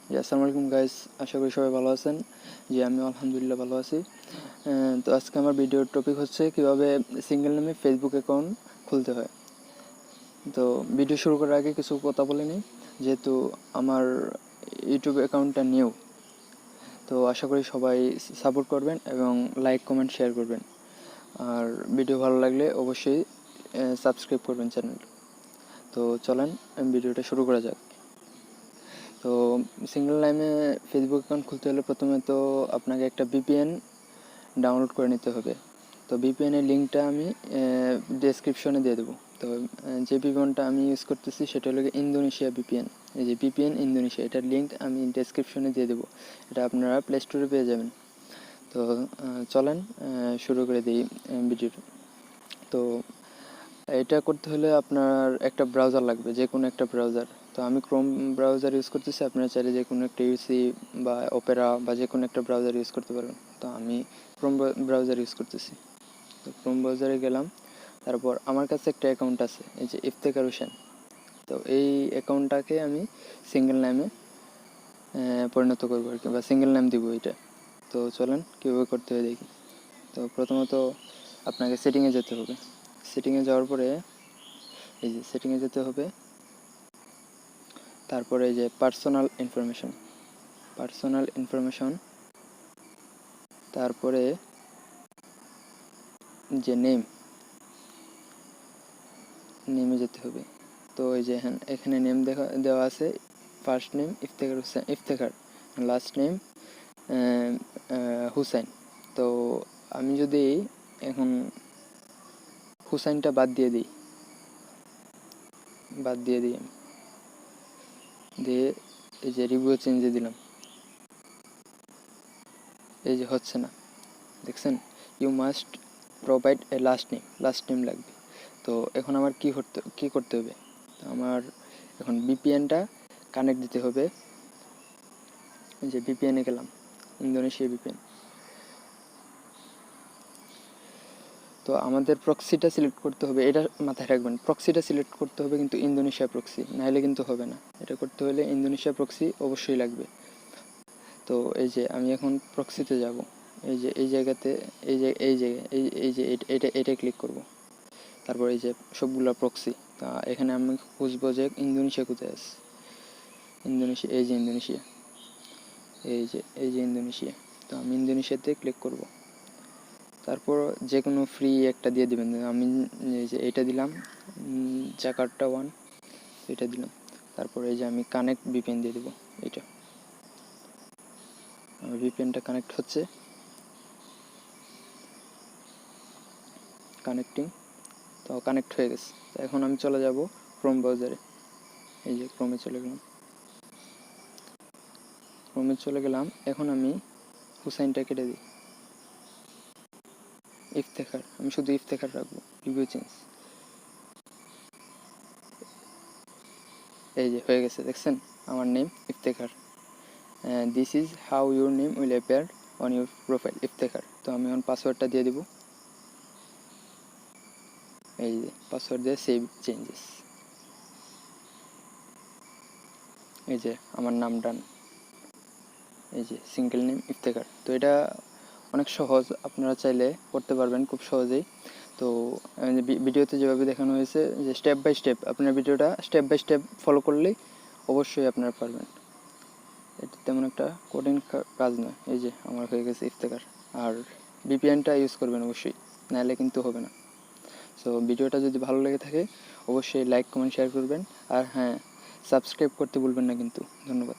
আসসালামু আলাইকুম গাইস, আশা করি সবাই ভালো আছেন। জি, আমি আলহামদুলিল্লাহ ভালো আছি। তো আজকে আমার ভিডিওর টপিক হচ্ছে কিভাবে সিঙ্গেল নেমে ফেসবুক অ্যাকাউন্ট খুলতে হয়। তো ভিডিও শুরু করার আগে কিছু কথা বলে নিই, যেহেতু আমার ইউটিউব অ্যাকাউন্টটা নিউ। তো আশা করি সবাই সাপোর্ট করবেন এবং লাইক কমেন্ট শেয়ার করবেন, আর ভিডিও ভালো লাগলে অবশ্যই সাবস্ক্রাইব করবেন চ্যানেল। তো চলেন ভিডিওটা শুরু করা যাক। তো সিঙ্গেল নেমে ফেসবুক অ্যাকাউন্ট খুলতে হলে প্রথমে তো আপনাকে একটা ভিপিএন ডাউনলোড করে নিতে হবে। তো ভিপিএনের লিঙ্কটা আমি ডেসক্রিপশনে দিয়ে দেবো। তো যে ভিপিএনটা আমি ইউজ করতেছি সেটা হলো ইন্দোনেশিয়া ভিপিএন। এই যে ভিপিএন ইন্দোনেশিয়া, এটার লিঙ্ক আমি ডেসক্রিপশনে দিয়ে দেবো। এটা আপনারা প্লে স্টোরে পেয়ে যাবেন। তো চলেন শুরু করে দিই ভিডিওটা। তো এটা করতে হলে আপনার একটা ব্রাউজার লাগবে, যে কোনো একটা ব্রাউজার। তো আমি ক্রোম ব্রাউজার ইউজ করতেছি, আপনারা চাইলে যে কোনো একটা ইউসি বা ওপেরা বা যে কোনো একটা ব্রাউজার ইউজ করতে পারবেন। তো আমি ক্রোম ব্রাউজার ইউজ করতেছি। তো ক্রোম ব্রাউজারে গেলাম। তারপর আমার কাছে একটা অ্যাকাউন্ট আছে, এই যে ইফতেখার হোসেন। তো এই অ্যাকাউন্টটাকে আমি সিঙ্গেল নামে পরিণত করবো আর কি, বা সিঙ্গেল নাম দিব এটা। তো চলেন কীভাবে করতে হয় দেখি। তো প্রথমত আপনাকে সেটিংয়ে যেতে হবে। সেটিংয়ে যাওয়ার পরে এই যে সেটিংয়ে যেতে হবে। তারপরে এই যে পার্সোনাল ইনফরমেশন, তারপরে যে নেমে যেতে হবে। তো এই যে এখানে নেম দেওয়া আছে, first name Iftekhar, last name Hussain. তো আমি যদি এখন হুসাইনটা বাদ দিয়ে দিই আমি দিয়ে এই যে রিভিউ চেঞ্জে দিলাম। এই যে হচ্ছে না, দেখছেন? You must provide a last name লাগবে। তো এখন আমার কি করতে হবে, আমার এখন ভিপিএনটা কানেক্ট দিতে হবে। এই যে ভিপিএনে গেলাম, ইন্দোনেশিয়া ভিপিএন। তো আমাদের প্রক্সিটা সিলেক্ট করতে হবে, এটা মাথায় রাখবেন, প্রক্সিটা সিলেক্ট করতে হবে, কিন্তু ইন্দোনেশিয়া প্রক্সি, নাহলে কিন্তু হবে না। এটা করতে হলে ইন্দোনেশিয়া প্রক্সি অবশ্যই লাগবে। তো এই যে আমি এখন প্রক্সিতে যাব। এই যে এই জায়গাতে এটা ক্লিক করব। তারপর এই যে সবগুলো প্রক্সি, তা এখানে আমি খুঁজবো যে ইন্দোনেশিয়া কোথায় আছে। ইন্দোনেশিয়া, এই যে ইন্দোনেশিয়া, ইন্দোনেশিয়া। তো আমি ইন্দোনেশিয়াতে ক্লিক করব। তারপর যে কোনো ফ্রি একটা দিয়ে দেবেন। আমি এই যে এটা দিলাম, জাকার্তা 1, এটা দিলাম। তারপর এই যে আমি কানেক্ট ভিপিএন দিয়ে দেবো। এটা আমার ভিপিএনটা কানেক্ট হচ্ছে, কানেক্টিং। তো কানেক্ট হয়ে গেছে। তো এখন আমি চলে যাব ক্রোম ব্রাউজারে। এই যে ক্রোমে চলে গেলাম। এখন আমি হুসাইনটা কেটে দিই, ইফতেখার, আমি শুধু ইফতেখার রাখবো, রিভিউ চেঞ্জ। এই যে হয়ে গেছে, দেখছেন? আমার name Iftekhar. This is how your name will appear on your profile, Iftekhar. তো আমি এখন পাসওয়ার্ডটা দিয়ে দিব। এই যে পাসওয়ার্ড দিয়ে সেভ চেঞ্জেস। এই যে আমার নাম ডান, এই যে সিঙ্গেল নেম ইফতেখার। তো এটা অনেক সহজ, আপনারা চাইলে করতে পারবেন খুব সহজেই। তো ভিডিওতে যেভাবে দেখানো হয়েছে, যে স্টেপ বাই স্টেপ, আপনার ভিডিওটা স্টেপ বাই স্টেপ ফলো করলেই অবশ্যই আপনারা পারবেন। এটা তেমন একটা কঠিন কাজ নয়। এই যে আমার হয়ে গেছে ইফতেখার। আর ভিপিএনটা ইউজ করবেন অবশ্যই, নাহলে কিন্তু হবে না। সো ভিডিওটা যদি ভালো লেগে থাকে অবশ্যই লাইক কমেন্ট শেয়ার করবেন। আর হ্যাঁ, সাবস্ক্রাইব করতে ভুলবেন না কিন্তু। ধন্যবাদ।